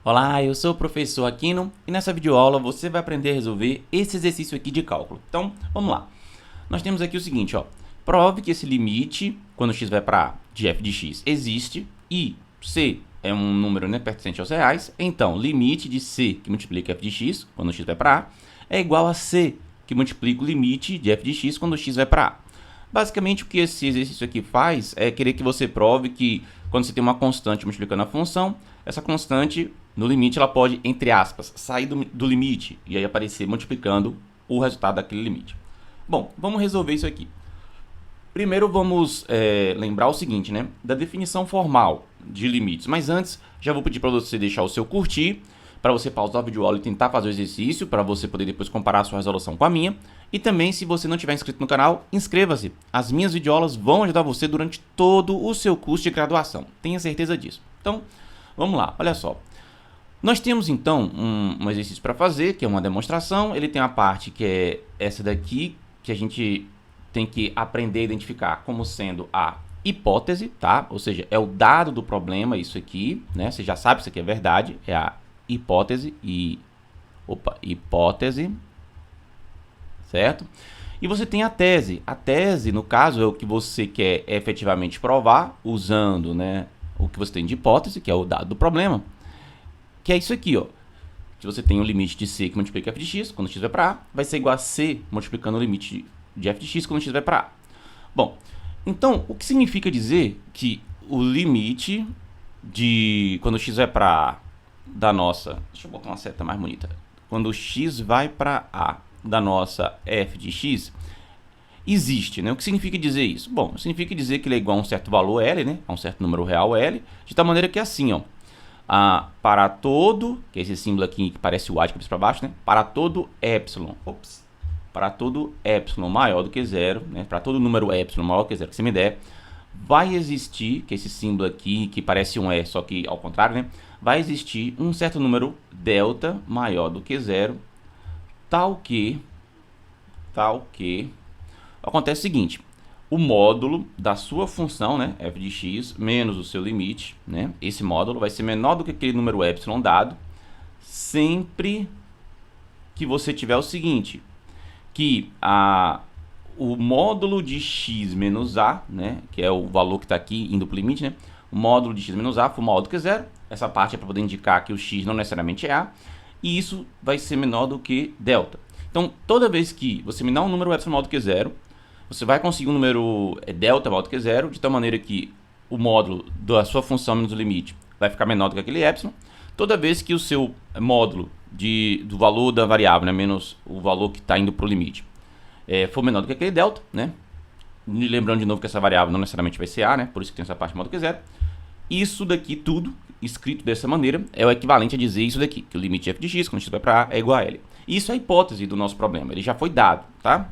Olá, eu sou o professor Aquino e nessa videoaula você vai aprender a resolver esse exercício aqui de cálculo. Então, vamos lá. Nós temos aqui o seguinte, ó. Prove que esse limite, quando x vai para a, de f de x existe e c é um número, né, pertencente aos reais. Então, limite de c que multiplica f de x, quando x vai para a, é igual a c que multiplica o limite de f de x quando x vai para a. Basicamente, o que esse exercício aqui faz é querer que você prove que quando você tem uma constante multiplicando a função, essa constante, no limite, ela pode, entre aspas, sair do limite e aí aparecer multiplicando o resultado daquele limite. Bom, vamos resolver isso aqui. Primeiro, vamos lembrar o seguinte, né? Da definição formal de limites. Mas antes, já vou pedir para você deixar o seu curtir, para você pausar o videoaula e tentar fazer o exercício, para você poder depois comparar a sua resolução com a minha. E também, se você não estiver inscrito no canal, inscreva-se. As minhas videoaulas vão ajudar você durante todo o seu curso de graduação. Tenha certeza disso. Então, vamos lá. Olha só. Nós temos, então, um exercício para fazer, que é uma demonstração. Ele tem a parte que é essa daqui, que a gente tem que aprender a identificar como sendo a hipótese, tá? Ou seja, é o dado do problema, isso aqui, né? Você já sabe que isso aqui é verdade, é a hipótese hipótese, certo? E você tem a tese. A tese, no caso, é o que você quer efetivamente provar usando, né, o que você tem de hipótese, que é o dado do problema, que é isso aqui, ó. Que você tem o limite de c que multiplica f de x, quando x vai para a, vai ser igual a c multiplicando o limite de f de x quando x vai para a. Bom, então, o que significa dizer que o limite de quando x vai para a da nossa, deixa eu botar uma seta mais bonita, quando x vai para a da nossa f de x existe, né? O que significa dizer isso? Bom, significa dizer que ele é igual a um certo valor L, né? A um certo número real L, de tal maneira que é assim, ó, para todo, que é esse símbolo aqui que parece o A de cabeça para baixo, né? Para todo epsilon, para todo epsilon maior do que zero, né? Para todo número epsilon maior do que zero que você me der, vai existir, que é esse símbolo aqui, que parece um E, só que ao contrário, né? Vai existir um certo número delta maior do que zero, tal que acontece o seguinte: o módulo da sua função, né, f de x, menos o seu limite, né, esse módulo vai ser menor do que aquele número epsilon dado, sempre que você tiver o seguinte, que o módulo de x menos a, né, que é o valor que está aqui indo para o limite, né, o módulo de x menos a for maior do que zero. Essa parte é para poder indicar que o x não necessariamente é a, e isso vai ser menor do que delta. Então, toda vez que você me dá um número epsilon maior do que zero, você vai conseguir um número delta maior do que zero, de tal maneira que o módulo da sua função menos o limite vai ficar menor do que aquele epsilon. Toda vez que o seu módulo do valor da variável, né, menos o valor que está indo para o limite, for menor do que aquele delta, né? Lembrando de novo que essa variável não necessariamente vai ser a, né? Por isso que tem essa parte maior do que zero. Isso daqui tudo, escrito dessa maneira, é o equivalente a dizer isso daqui, que o limite de f de x, quando x vai para a, é igual a L. Isso é a hipótese do nosso problema, ele já foi dado, tá?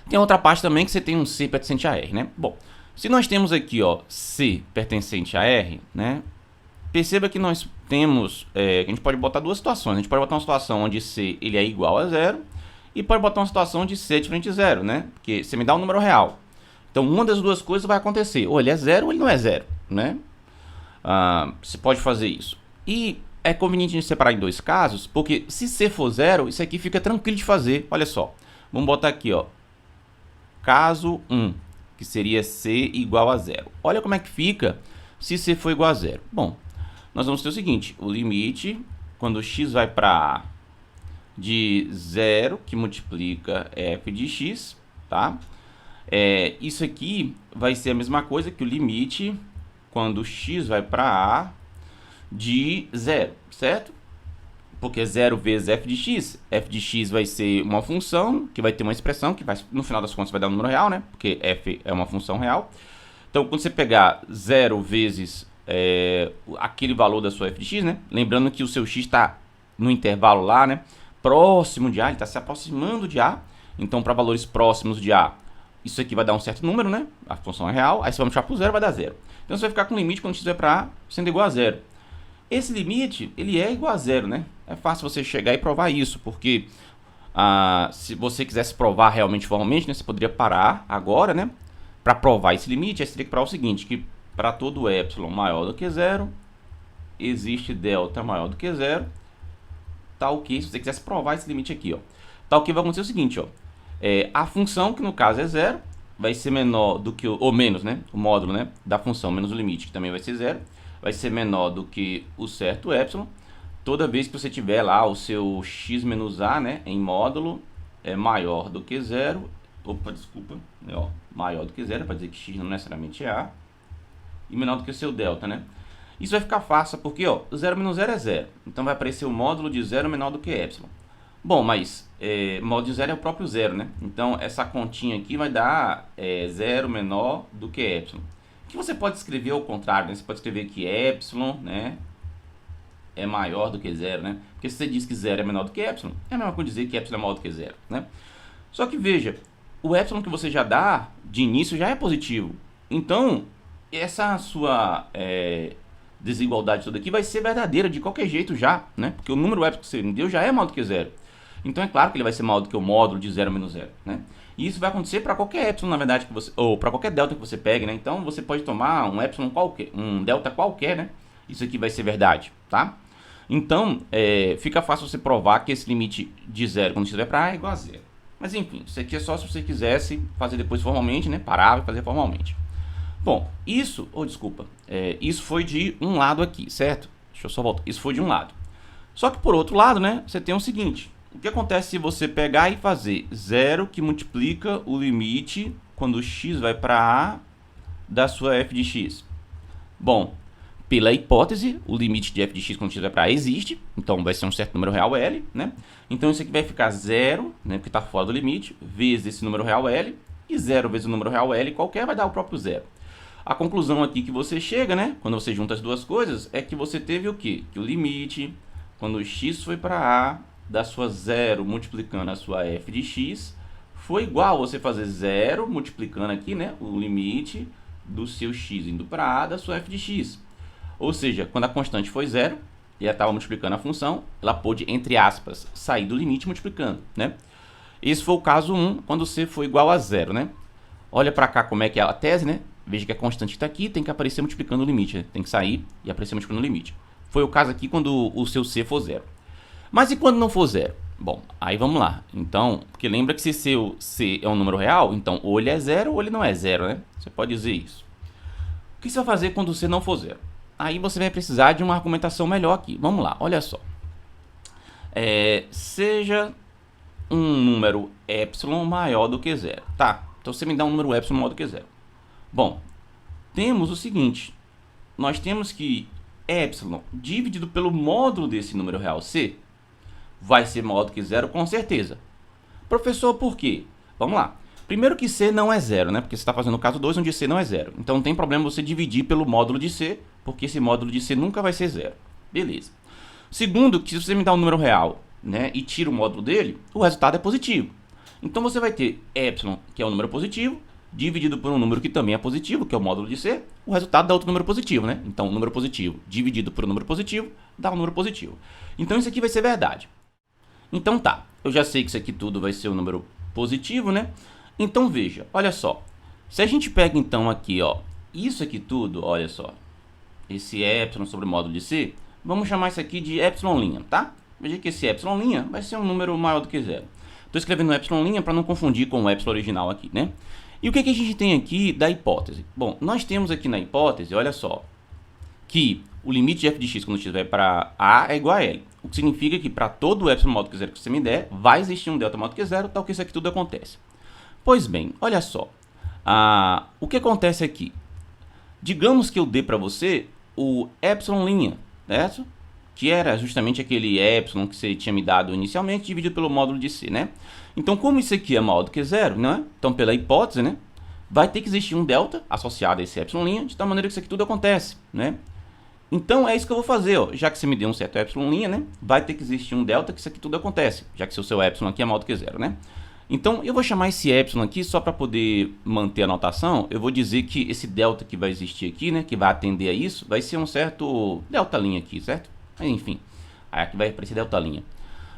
Tem outra parte também que você tem um C pertencente a R, né? Bom, se nós temos aqui, ó, C pertencente a R, né? Perceba que nós temos, a gente pode botar duas situações. A gente pode botar uma situação onde C ele é igual a zero e pode botar uma situação onde C é diferente de zero, né? Porque você me dá um número real. Então, uma das duas coisas vai acontecer. Ou ele é zero ou ele não é zero, né? Você pode fazer isso. E é conveniente a gente separar em dois casos, porque se C for zero, isso aqui fica tranquilo de fazer. Olha só, vamos botar aqui, ó, caso 1, que seria C igual a zero. Olha como é que fica se C for igual a zero. Bom, nós vamos ter o seguinte, o limite, quando x vai para a de zero, que multiplica f de x, tá? Isso aqui vai ser a mesma coisa que o limite quando x vai para a de zero, certo? Porque 0 vezes f de x vai ser uma função que vai ter uma expressão que vai, no final das contas vai dar um número real, né? Porque f é uma função real. Então, quando você pegar 0 vezes aquele valor da sua f de x, né? Lembrando que o seu x está no intervalo lá, né? Próximo de a, ele está se aproximando de a. Então, para valores próximos de a, isso aqui vai dar um certo número, né? A função é real. Aí você vai multiplicar por zero, vai dar zero. Então, você vai ficar com o limite quando x vai para a sendo igual a zero. Esse limite, ele é igual a zero, né? É fácil você chegar e provar isso, porque se você quisesse provar realmente formalmente, né, você poderia parar agora, né? Para provar esse limite, aí você teria que provar o seguinte, que para todo epsilon maior do que zero, existe delta maior do que zero, tá ok. Se você quisesse provar esse limite aqui, ó, tá ok, vai acontecer o seguinte, ó, a função, que no caso é zero, vai ser menor do que, ou menos, né, o módulo, né, da função menos o limite, que também vai ser zero, vai ser menor do que o certo epsilon, toda vez que você tiver lá o seu x menos a, né, em módulo, é maior do que zero, maior do que zero, para dizer que x não necessariamente é a, e menor do que o seu delta, né. Isso vai ficar fácil, porque, ó, 0 menos 0 é 0, então vai aparecer o módulo de 0 menor do que epsilon. Bom, mas módulo de zero é o próprio zero, né? Então, essa continha aqui vai dar zero menor do que epsilon. Que você pode escrever ao contrário, né? Você pode escrever que epsilon, né, é maior do que zero, né? Porque se você diz que zero é menor do que epsilon, é a mesma coisa dizer que epsilon é maior do que zero, né? Só que veja, o epsilon que você já dá de início já é positivo. Então, essa sua desigualdade toda aqui vai ser verdadeira de qualquer jeito já, né? Porque o número epsilon que você me deu já é maior do que zero. Então é claro que ele vai ser maior do que o módulo de 0 menos 0, né? E isso vai acontecer para qualquer epsilon, na verdade, que você, ou para qualquer delta que você pegue, né? Então você pode tomar um epsilon qualquer, um delta qualquer, né? Isso aqui vai ser verdade, tá? Então, fica fácil você provar que esse limite de 0 quando estiver para A é igual a 0. Mas enfim, isso aqui é só se você quisesse fazer depois formalmente, né? Parar e fazer formalmente. Bom, isso, isso foi de um lado aqui, certo? Deixa eu só voltar. Isso foi de um lado. Só que por outro lado, né? Você tem o seguinte. O que acontece se você pegar e fazer 0 que multiplica o limite quando x vai para A da sua f de x? Bom, pela hipótese, o limite de f de x quando x vai para A existe, então vai ser um certo número real L, né? Então isso aqui vai ficar 0, né, porque está fora do limite, vezes esse número real L, e 0 vezes o número real L qualquer vai dar o próprio zero. A conclusão aqui que você chega, né, quando você junta as duas coisas, é que você teve o quê? Que o limite, quando x foi para A, da sua 0 multiplicando a sua f de x, foi igual a você fazer 0 multiplicando aqui, né, o limite do seu x indo para A da sua f de x. Ou seja, quando a constante foi 0, e ela estava multiplicando a função, ela pôde, entre aspas, sair do limite multiplicando, né? Esse foi o caso 1, quando c foi igual a 0, né? Olha para cá como é que é a tese, né? Veja que a constante está aqui, tem que aparecer multiplicando o limite, né? Tem que sair e aparecer multiplicando o limite. Foi o caso aqui quando o seu c for 0. Mas e quando não for 0? Bom, aí vamos lá. Então, porque lembra que se seu c é um número real, então ou ele é 0 ou ele não é 0, né? Você pode dizer isso. O que você vai fazer quando o c não for 0? Aí você vai precisar de uma argumentação melhor aqui. Vamos lá, olha só. Seja um número epsilon maior do que 0. Tá, então você me dá um número epsilon maior do que 0. Bom, temos o seguinte. Nós temos que epsilon dividido pelo módulo desse número real c vai ser maior do que 0 com certeza. Professor, por quê? Vamos lá. Primeiro que c não é 0, né? Porque você está fazendo o caso 2 onde c não é 0. Então não tem problema você dividir pelo módulo de c, porque esse módulo de c nunca vai ser 0. Beleza. Segundo, que se você me dá um número real, né, e tira o módulo dele, o resultado é positivo. Então você vai ter epsilon, que é um número positivo, dividido por um número que também é positivo, que é o módulo de c, o resultado dá outro número positivo, né? Então, um número positivo dividido por um número positivo dá um número positivo. Então, isso aqui vai ser verdade. Então, tá. Eu já sei que isso aqui tudo vai ser um número positivo, né? Então, veja. Olha só. Se a gente pega, então, aqui, ó, isso aqui tudo, olha só. Esse epsilon sobre o módulo de c, vamos chamar isso aqui de epsilon', tá? Veja que esse epsilon' vai ser um número maior do que 0. Estou escrevendo epsilon' para não confundir com o epsilon original aqui, né? E o que a gente tem aqui da hipótese? Bom, nós temos aqui na hipótese, olha só, que o limite de f de x quando estiver para A é igual a L. O que significa que para todo epsilon maior do que 0 que você me der, vai existir um delta maior do que 0, tal que isso aqui tudo acontece. Pois bem, olha só. O que acontece aqui? Digamos que eu dê para você o epsilon', certo? Que era justamente aquele epsilon que você tinha me dado inicialmente, dividido pelo módulo de c, né? Então, como isso aqui é maior do que 0, né? Então, pela hipótese, né, vai ter que existir um delta associado a esse epsilon', de tal maneira que isso aqui tudo acontece, né? Então, é isso que eu vou fazer, ó. Já que você me deu um certo epsilon', né, vai ter que existir um delta que isso aqui tudo acontece, já que o seu epsilon aqui é maior do que 0, né? Então, eu vou chamar esse epsilon aqui, só para poder manter a notação, eu vou dizer que esse delta que vai existir aqui, né, que vai atender a isso, vai ser um certo delta' aqui, certo? Mas, enfim, aí aqui vai aparecer delta'. O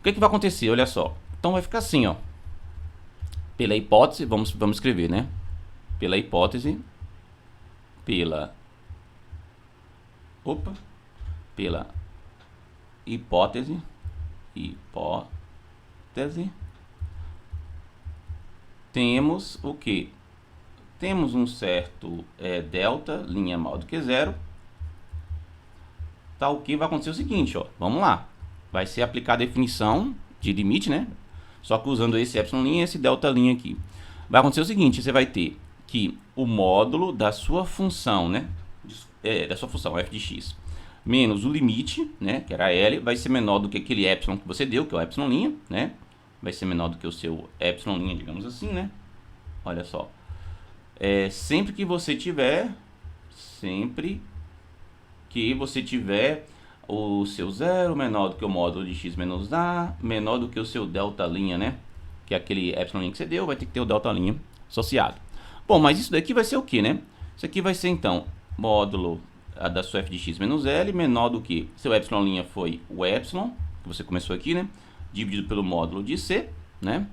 que vai acontecer? Olha só. Então, vai ficar assim, ó. Pela hipótese, vamos escrever, né? Pela hipótese, pela pela hipótese, temos o que? Temos um certo delta, linha maior do que zero, tá? O que vai acontecer o seguinte, ó, vamos lá, vai ser aplicada a definição de limite, né? Só que usando esse epsilon' e esse delta' aqui. Vai acontecer o seguinte, você vai ter que o módulo da sua função, né? Da sua função f de x menos o limite, né? Que era L, vai ser menor do que aquele epsilon que você deu, que é o epsilon', né? Vai ser menor do que o seu epsilon', digamos assim, né? Olha só. Sempre que você tiver o seu zero menor do que o módulo de x menos a, menor do que o seu delta', né? Que é aquele epsilon' que você deu, vai ter que ter o delta' associado. Bom, mas isso daqui vai ser o que, né? Isso aqui vai ser, então, módulo da sua f de x menos L menor do que seu epsilon' foi o epsilon, que você começou aqui, né? Dividido pelo módulo de c, né?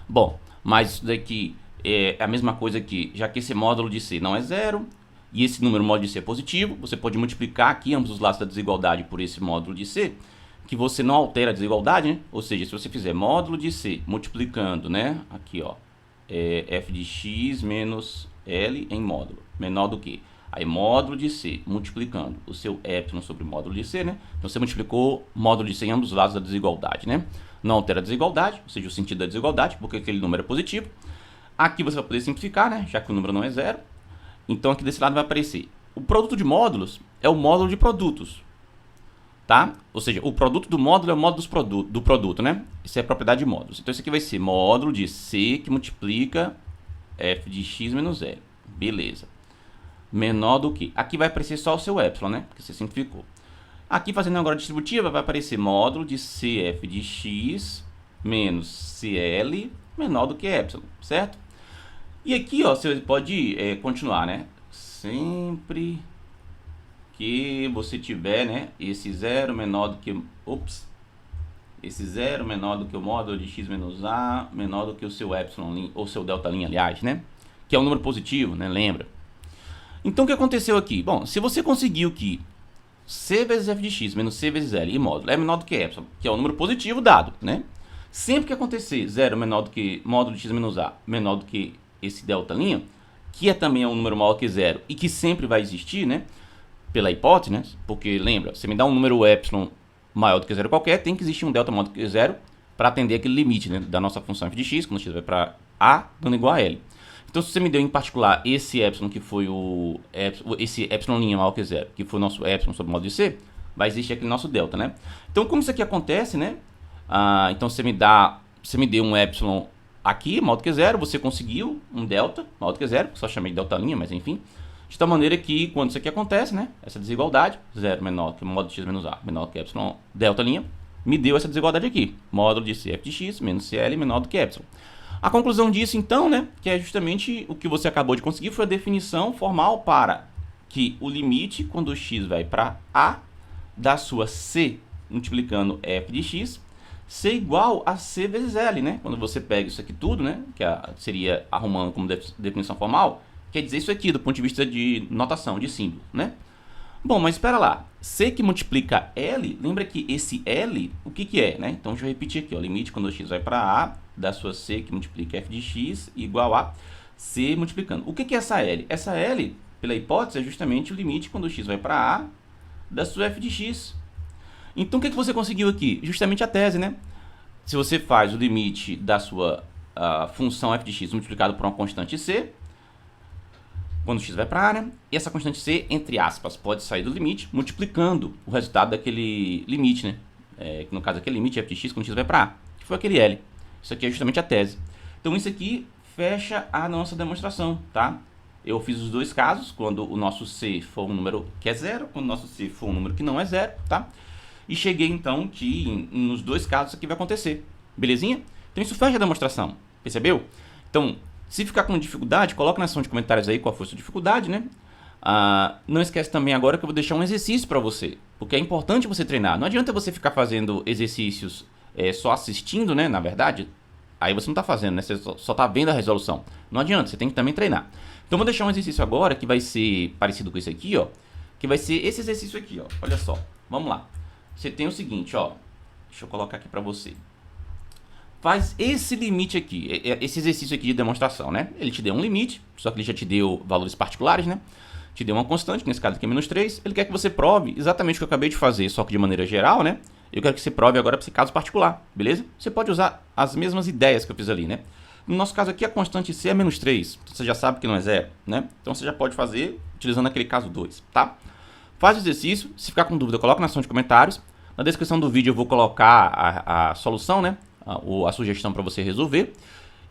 Bom, mas isso daqui é a mesma coisa que, já que esse módulo de c não é zero, e esse número módulo de c é positivo, você pode multiplicar aqui ambos os lados da desigualdade por esse módulo de c, que você não altera a desigualdade, né? Ou seja, se você fizer módulo de c multiplicando, né? Aqui, ó, f de x menos L em módulo, menor do que. Aí módulo de c multiplicando o seu epsilon sobre módulo de c, né? Então você multiplicou módulo de c em ambos os lados da desigualdade, né? Não altera a desigualdade, ou seja, o sentido da desigualdade, porque aquele número é positivo. Aqui você vai poder simplificar, né? Já que o número não é zero. Então aqui desse lado vai aparecer. O produto de módulos é o módulo de produtos, tá? Ou seja, o produto do módulo é o módulo do produto, né? Isso é a propriedade de módulos. Então isso aqui vai ser módulo de c que multiplica f de x menos L. Beleza. Menor do que. Aqui vai aparecer só o seu epsilon, né? Porque você simplificou. Aqui fazendo agora a distributiva vai aparecer módulo de cf de x menos cl menor do que epsilon, certo? E aqui, ó, você pode continuar, né? Sempre que você tiver, né, esse zero menor do que, esse zero menor do que o módulo de x menos a, menor do que o seu epsilon, ou seu delta', aliás, né? Que é um número positivo, né? Lembra? Então, o que aconteceu aqui? Bom, se você conseguiu que c vezes f de x menos c vezes L e módulo é menor do que epsilon, que é um número positivo dado, né? Sempre que acontecer zero menor do que módulo de x menos a, menor do que esse delta', que também é um número maior que zero e que sempre vai existir, né? Pela hipótese, né? Porque, lembra, você me dá um número epsilon maior do que zero qualquer, tem que existir um delta maior do que zero para atender aquele limite, né, da nossa função f de x, quando x vai para a, dando igual a L. Então, se você me deu em particular esse epsilon, que foi esse epsilon' maior que zero, que foi o nosso epsilon sobre o módulo de c, vai existir aquele nosso delta, né? Então, como isso aqui acontece, né? Então, você me deu um epsilon aqui, maior do que zero, você conseguiu um delta maior do que zero, só chamei de delta', mas enfim. De tal maneira que, quando isso aqui acontece, né? Essa desigualdade, zero menor que o módulo de x menos a, menor que epsilon delta', me deu essa desigualdade aqui. Módulo de cf de x menos cl menor do que epsilon. A conclusão disso, então, né, que é justamente o que você acabou de conseguir, foi a definição formal para que o limite, quando o x vai para a, da sua c multiplicando f de x, ser igual a c vezes L, né? Quando você pega isso aqui tudo, né, que seria arrumando como definição formal, quer dizer isso aqui do ponto de vista de notação, de símbolo, né? Bom, mas espera lá. C que multiplica L, lembra que esse L, o que que é, né? Então, deixa eu repetir aqui, ó. Limite quando o x vai para A, da sua C que multiplica f de x, igual a C multiplicando. O que que é essa L? Essa L, pela hipótese, é justamente o limite quando o x vai para A, da sua f de x. Então, o que que você conseguiu aqui? Justamente a tese, né? Se você faz o limite da sua função f de x multiplicado por uma constante C, quando x vai para a área, e essa constante c, entre aspas, pode sair do limite, multiplicando o resultado daquele limite, né? Que no caso aquele limite f de x quando x vai para a, que foi aquele L. Isso aqui é justamente a tese. Então isso aqui fecha a nossa demonstração, tá? Eu fiz os dois casos, quando o nosso c for um número que é zero, quando o nosso c for um número que não é zero, tá? E cheguei então que nos dois casos isso aqui vai acontecer, belezinha? Então isso fecha a demonstração, percebeu? Então, se ficar com dificuldade, coloca na seção de comentários aí qual foi a sua dificuldade, né? Não esquece também agora que eu vou deixar um exercício para você, porque é importante você treinar. Não adianta você ficar fazendo exercícios só assistindo, né? Na verdade, aí você não está fazendo, né? Você só está vendo a resolução. Não adianta, você tem que também treinar. Então, eu vou deixar um exercício agora que vai ser parecido com esse aqui, ó. que vai ser esse exercício aqui, ó. Olha só, vamos lá. Você tem o seguinte, ó. Deixa eu colocar aqui para você. Faz esse limite aqui, esse exercício aqui de demonstração, né? Ele te deu um limite, só que ele já te deu valores particulares, né? Te deu uma constante, nesse caso aqui é -3. Ele quer que você prove exatamente o que eu acabei de fazer, só que de maneira geral, né? Eu quero que você prove agora para esse caso particular, beleza? Você pode usar as mesmas ideias que eu fiz ali, né? No nosso caso aqui, a constante C é -3. Então você já sabe que não é zero, né? Então você já pode fazer utilizando aquele caso 2, tá? Faz o exercício. Se ficar com dúvida, coloca na seção de comentários. Na descrição do vídeo eu vou colocar a solução, né? A sugestão para você resolver.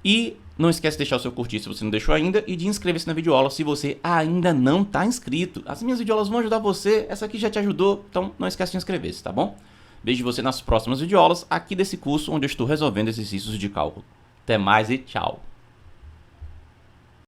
E não esquece de deixar o seu curtir se você não deixou ainda e de inscrever-se na videoaula se você ainda não está inscrito. As minhas videoaulas vão ajudar você. Essa aqui já te ajudou, então não esquece de inscrever-se, tá bom? Vejo você nas próximas videoaulas aqui desse curso onde eu estou resolvendo exercícios de cálculo. Até mais e tchau!